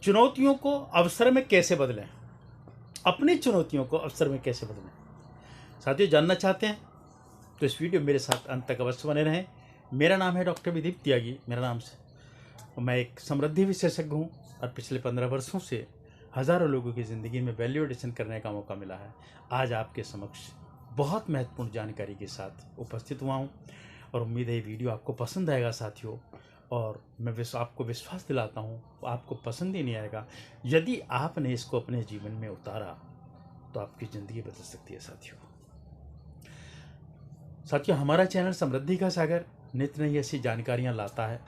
चुनौतियों को अवसर में कैसे बदलें, अपनी चुनौतियों को अवसर में कैसे बदलें। साथियों, जानना चाहते हैं तो इस वीडियो मेरे साथ अंत तक अवश्य बने रहें। मेरा नाम है डॉक्टर विदीप त्यागी, मेरा नाम से मैं एक समृद्धि विशेषज्ञ हूँ और पिछले 15 वर्षों से हज़ारों लोगों की ज़िंदगी में वैल्यू एडिशन करने का मौका मिला है। आज आपके समक्ष बहुत महत्वपूर्ण जानकारी के साथ उपस्थित हुआ हूँ और उम्मीद है ये वीडियो आपको पसंद आएगा साथियों। और मैं आपको विश्वास दिलाता हूँ आपको पसंद ही नहीं आएगा। यदि आपने इसको अपने जीवन में उतारा तो आपकी ज़िंदगी बदल सकती है साथियों, हमारा चैनल समृद्धि का सागर नित्य नई ऐसी जानकारियाँ लाता है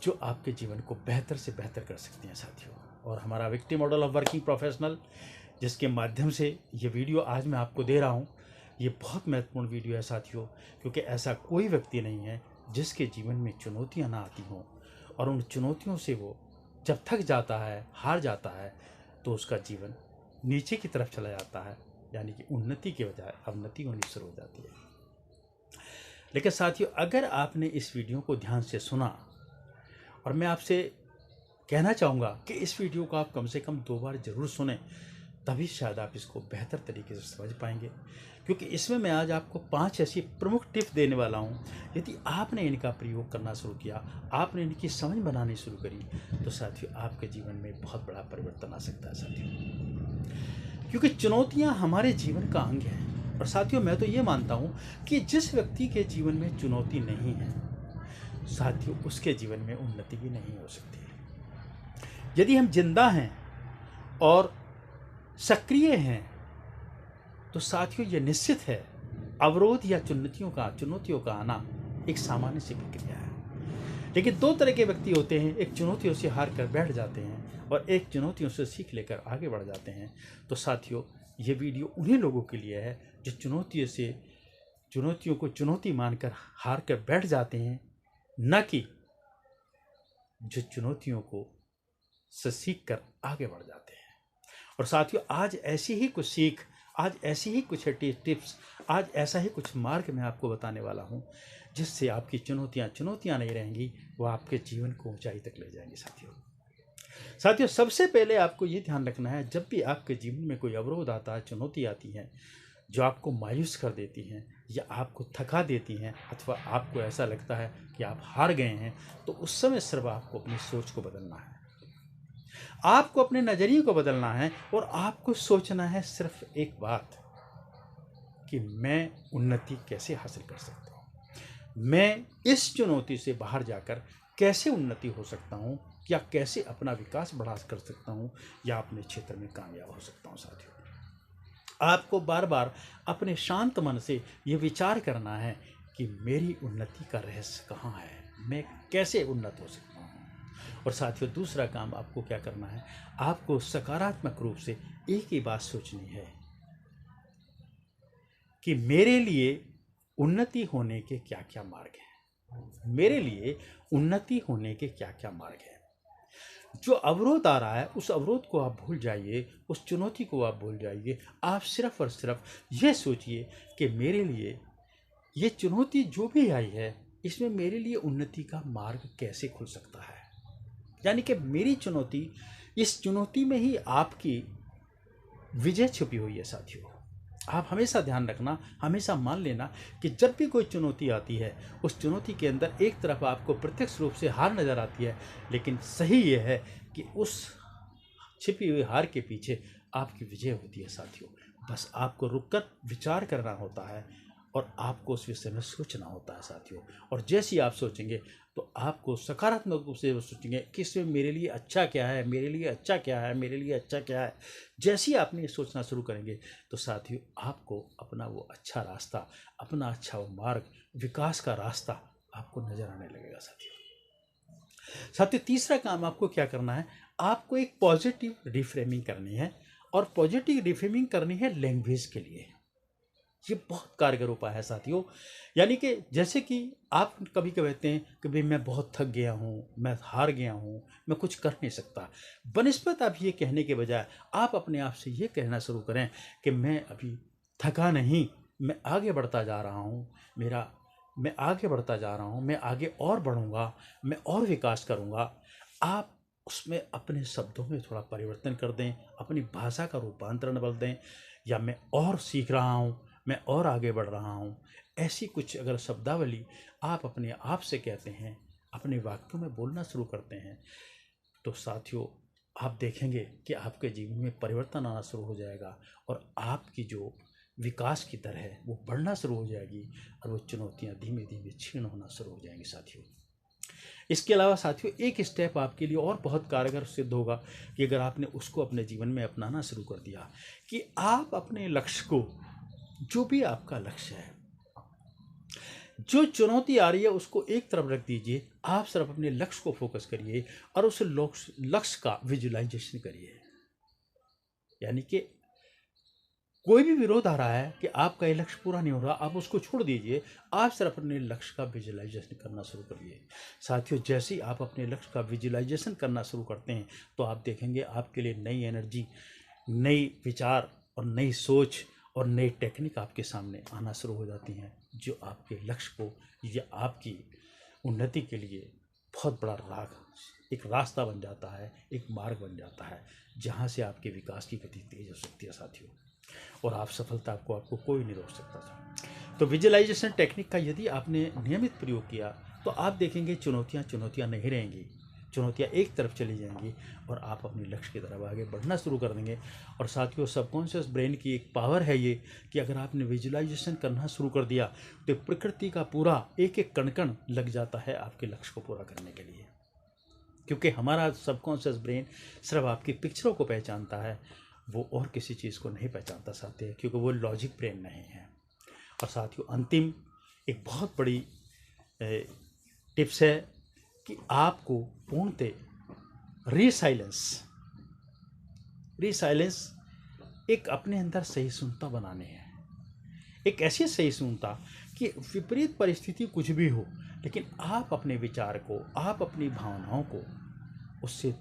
जो आपके जीवन को बेहतर से बेहतर कर सकती हैं साथियों। और हमारा victim model of working professional, जिसके माध्यम से ये वीडियो आज मैं आपको दे रहा हूँ, ये बहुत महत्वपूर्ण वीडियो है साथियों, क्योंकि ऐसा कोई व्यक्ति नहीं है जिसके जीवन में चुनौतियाँ ना आती हों और उन चुनौतियों से वो जब थक जाता है, हार जाता है, तो उसका जीवन नीचे की तरफ चला जाता है, यानी कि उन्नति के बजाय अवनति होनी शुरू हो जाती है। लेकिन साथियों, अगर आपने इस वीडियो को ध्यान से सुना, और मैं आपसे कहना चाहूँगा कि इस वीडियो को आप कम से कम 2 बार ज़रूर सुनें, तभी शायद आप इसको बेहतर तरीके से समझ पाएंगे, क्योंकि इसमें मैं आज आपको 5 ऐसी प्रमुख टिप्स देने वाला हूँ। यदि आपने इनका प्रयोग करना शुरू किया, आपने इनकी समझ बनानी शुरू करी, तो साथियों आपके जीवन में बहुत बड़ा परिवर्तन आ सकता है साथियों, क्योंकि चुनौतियाँ हमारे जीवन का अंग है। और साथियों, मैं तो ये मानता हूँ कि जिस व्यक्ति के जीवन में चुनौती नहीं है साथियों, उसके जीवन में उन्नति भी नहीं हो सकती। यदि हम जिंदा हैं और सक्रिय हैं तो साथियों ये निश्चित है, अवरोध या चुनौतियों का आना एक सामान्य सी प्रक्रिया है। लेकिन 2 तरह के व्यक्ति होते हैं, एक चुनौतियों से हार कर बैठ जाते हैं और एक चुनौतियों से सीख लेकर आगे बढ़ जाते हैं। तो साथियों, ये वीडियो उन्हीं लोगों के लिए है जो चुनौतियों को चुनौती मानकर हार कर बैठ जाते हैं, न कि जो चुनौतियों को से सीख कर आगे बढ़ जाते हैं। और साथियों, आज ऐसी ही कुछ सीख, आज ऐसी ही कुछ टिप्स, आज ऐसा ही कुछ मार्ग मैं आपको बताने वाला हूं, जिससे आपकी चुनौतियां नहीं रहेंगी, वो आपके जीवन को ऊंचाई तक ले जाएंगी साथियों, सबसे पहले आपको ये ध्यान रखना है, जब भी आपके जीवन में कोई अवरोध आता है, चुनौती आती है जो आपको मायूस कर देती हैं या आपको थका देती हैं, अथवा आपको ऐसा लगता है कि आप हार गए हैं, तो उस समय सिर्फ आपको अपनी सोच को बदलना है, आपको अपने नजरिए को बदलना है और आपको सोचना है सिर्फ एक बात कि मैं उन्नति कैसे हासिल कर सकता हूँ, मैं इस चुनौती से बाहर जाकर कैसे उन्नति हो सकता हूँ, या कैसे अपना विकास बढ़ा कर सकता हूँ, या अपने क्षेत्र में कामयाब हो सकता हूँ। साथियों, आपको बार बार अपने शांत मन से ये विचार करना है कि मेरी उन्नति का रहस्य कहाँ है, मैं कैसे उन्नत हो सकता हूँ। और साथियों, दूसरा काम आपको क्या करना है, आपको सकारात्मक रूप से एक ही बात सोचनी है कि मेरे लिए उन्नति होने के क्या क्या मार्ग हैं, मेरे लिए उन्नति होने के क्या क्या मार्ग हैं। जो अवरोध आ रहा है उस अवरोध को आप भूल जाइए, उस चुनौती को आप भूल जाइए। आप सिर्फ और सिर्फ यह सोचिए कि मेरे लिए ये चुनौती जो भी आई है, इसमें मेरे लिए उन्नति का मार्ग कैसे खुल सकता है, यानी कि मेरी चुनौती, इस चुनौती में ही आपकी विजय छुपी हुई है साथियों। आप हमेशा ध्यान रखना, हमेशा मान लेना कि जब भी कोई चुनौती आती है, उस चुनौती के अंदर एक तरफ आपको प्रत्यक्ष रूप से हार नज़र आती है, लेकिन सही ये है कि उस छिपी हुई हार के पीछे आपकी विजय होती है साथियों। बस आपको रुककर विचार करना होता है और आपको उस विषय में सोचना होता है साथियों। और जैसे ही आप सोचेंगे तो आपको सकारात्मक रूप से सोचेंगे कि इसमें मेरे लिए अच्छा क्या है, मेरे लिए अच्छा क्या है, मेरे लिए अच्छा क्या है। जैसे ही आपने ये सोचना शुरू करेंगे तो साथियों आपको अपना वो अच्छा रास्ता, अपना अच्छा वो मार्ग, विकास का रास्ता आपको नजर आने लगेगा साथियों, तीसरा काम आपको क्या करना है, आपको एक पॉजिटिव रिफ्रेमिंग करनी है। और पॉजिटिव रिफ्रेमिंग करनी है लैंग्वेज के लिए। ये बहुत कारगर उपाय है साथियों। यानी कि जैसे कि आप कभी कहते हैं कि भाई मैं बहुत थक गया हूँ, मैं हार गया हूँ, मैं कुछ कर नहीं सकता। बनिस्बत आप ये कहने के बजाय आप अपने आप से ये कहना शुरू करें कि मैं अभी थका नहीं, मैं आगे बढ़ता जा रहा हूँ, मैं आगे बढ़ता जा रहा हूँ, मैं आगे और बढ़ूँगा, मैं और विकास करूँगा। आप उसमें अपने शब्दों में थोड़ा परिवर्तन कर दें, अपनी भाषा का रूपांतरण बदल दें, या मैं और सीख रहा हूँ, मैं और आगे बढ़ रहा हूँ, ऐसी कुछ अगर शब्दावली आप अपने आप से कहते हैं, अपने वाक्यों में बोलना शुरू करते हैं, तो साथियों आप देखेंगे कि आपके जीवन में परिवर्तन आना शुरू हो जाएगा और आपकी जो विकास की दर है वो बढ़ना शुरू हो जाएगी और वो चुनौतियाँ धीमे धीमे क्षीण होना शुरू हो जाएंगी साथियों। इसके अलावा साथियों एक स्टेप आपके लिए और बहुत कारगर सिद्ध होगा कि अगर आपने उसको अपने जीवन में अपनाना शुरू कर दिया कि आप अपने लक्ष्य को, जो भी आपका लक्ष्य है, जो चुनौती आ रही है उसको एक तरफ रख दीजिए, आप सिर्फ अपने लक्ष्य को फोकस करिए और उस लक्ष्य का विजुलाइजेशन करिए। यानी कि कोई भी विरोध आ रहा है कि आपका ये लक्ष्य पूरा नहीं हो रहा, आप उसको छोड़ दीजिए, आप सिर्फ अपने लक्ष्य का विजुलाइजेशन करना शुरू करिए। साथियों जैसे ही आप अपने लक्ष्य का विजुलाइजेशन करना शुरू करते हैं तो आप देखेंगे आपके लिए नई एनर्जी, नई विचार और नई सोच और नई टेक्निक आपके सामने आना शुरू हो जाती हैं, जो आपके लक्ष्य को या आपकी उन्नति के लिए बहुत बड़ा एक रास्ता बन जाता है, एक मार्ग बन जाता है, जहाँ से आपके विकास की गति तेज हो सकती है साथियों, और आप सफलता को आपको कोई नहीं रोक सकता था। तो विजुअलाइजेशन टेक्निक का यदि आपने नियमित प्रयोग किया तो आप देखेंगे चुनौतियाँ नहीं रहेंगी, चुनौतियाँ एक तरफ चली जाएंगी और आप अपने लक्ष्य की तरफ आगे बढ़ना शुरू कर देंगे। और साथियों सबकॉन्शियस ब्रेन की एक पावर है ये कि अगर आपने विजुअलाइजेशन करना शुरू कर दिया तो प्रकृति का पूरा एक एक कण कण लग जाता है आपके लक्ष्य को पूरा करने के लिए, क्योंकि हमारा सबकॉन्शियस ब्रेन सिर्फ आपकी पिक्चरों को पहचानता है, वो और किसी चीज़ को नहीं पहचानता साथी, क्योंकि वो लॉजिक ब्रेन नहीं है। और साथियों अंतिम एक बहुत बड़ी टिप्स है कि आपको पूर्णतः रीसाइलेंस एक अपने अंदर सहिष्णुता बनाने है, एक ऐसी सहिष्णुता कि विपरीत परिस्थिति कुछ भी हो लेकिन आप अपने विचार को, आप अपनी भावनाओं को उससे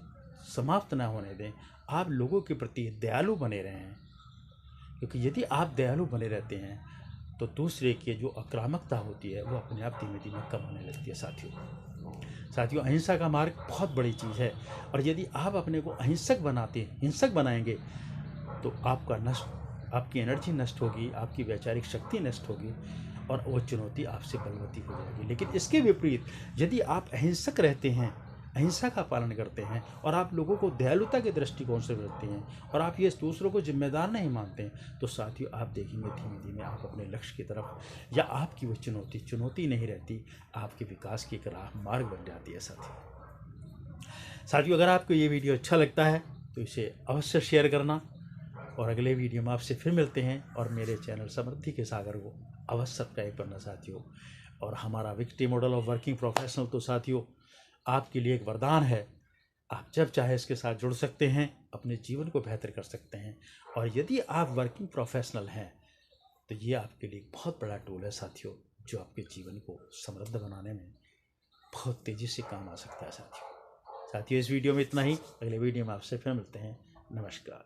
समाप्त ना होने दें, आप लोगों के प्रति दयालु बने रहें, क्योंकि यदि आप दयालु बने रहते हैं तो दूसरे की जो आक्रामकता होती है वो अपने आप धीमे धीमे कम होने लगती है साथियों अहिंसा का मार्ग बहुत बड़ी चीज़ है, और यदि आप अपने को हिंसक बनाएंगे तो आपकी एनर्जी नष्ट होगी, आपकी वैचारिक शक्ति नष्ट होगी और वो चुनौती आपसे बलवती हो जाएगी। लेकिन इसके विपरीत यदि आप अहिंसक रहते हैं, अहिंसा का पालन करते हैं और आप लोगों को दयालुता के दृष्टिकोण से देखते हैं और आप ये दूसरों को जिम्मेदार नहीं मानते हैं, तो साथियों आप देखेंगे धीमे धीमे आप अपने लक्ष्य की तरफ, या आपकी वो चुनौती नहीं रहती, आपके विकास की एक राह मार्ग बन जाती है साथियों अगर आपको ये वीडियो अच्छा लगता है तो इसे अवश्य शेयर करना, और अगले वीडियो में आपसे फिर मिलते हैं। और मेरे चैनल समृद्धि के सागर को अवश्य सब्सक्राइब करना साथियों। और हमारा victory model of working professional तो साथियों आपके लिए एक वरदान है, आप जब चाहे इसके साथ जुड़ सकते हैं, अपने जीवन को बेहतर कर सकते हैं। और यदि आप वर्किंग प्रोफेशनल हैं तो ये आपके लिए एक बहुत बड़ा टूल है साथियों, जो आपके जीवन को समृद्ध बनाने में बहुत तेज़ी से काम आ सकता है साथियों। इस वीडियो में इतना ही, अगले वीडियो में आपसे फिर मिलते हैं। नमस्कार।